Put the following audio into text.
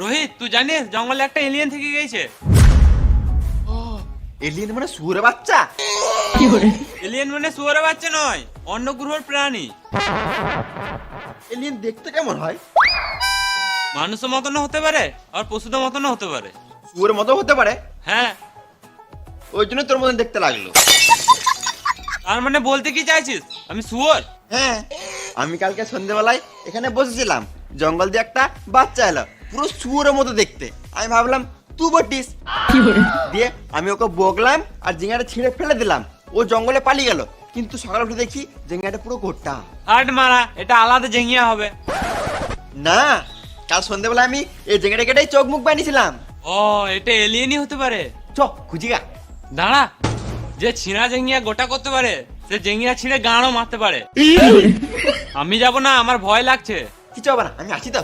রোহিত, তুই জানিস জঙ্গলে একটা এলিয়েন থেকে গেছে? এলিয়েন মানে শুয়োরের বাচ্চা? এলিয়েন মানে শুয়োরের বাচ্চা নয়, অন্য গ্রহের প্রাণী। এলিয়েন দেখতে কেমন হয়? মানুষের মতনও হতে পারে আর পশুদের মতনও হতে পারে। শুয়োরের মতো হতে পারে? হ্যাঁ। ওই জন্য তোর মতন দেখতে লাগলো। তার মানে বলতে কি চাইছিস আমি শুয়োর? হ্যাঁ, আমি কালকে সন্ধ্যেবেলায় এখানে বসেছিলাম, জঙ্গল দিয়ে একটা বাচ্চা এলো, পুরো শুয়োরের মতো দেখতে। আমি ভাবলাম তুই বটিস, দিয়ে আমি ওকে বকলাম আর জিঙ্গাটা ছিঁড়ে ফেলে দিলাম। ও জঙ্গলে পালিয়ে গেল, কিন্তু সকালে উঠে দেখি জিঙ্গাটা পুরো গোটা। হাট মারা, এটা আলাদা জেঙ্গিয়া হবে। না, কাল সন্ধ্যেবেলা আমি এই জিঙ্গাটা কেটেই চোখ মুখ বানিয়েছিলাম। ও, এটা এলিয়েনই হতে পারে। চ খুঁজি গা। দাঁড়া, যে ছিঁড়া জেঙ্গিয়া গোটা করতে পারে সে জেঙ্গিয়া ছিঁড়ে গাঁড়ও মারতে পারে। আমি যাব না, আমার ভয় লাগছে। কিছু হবে না, আমি আছি তো।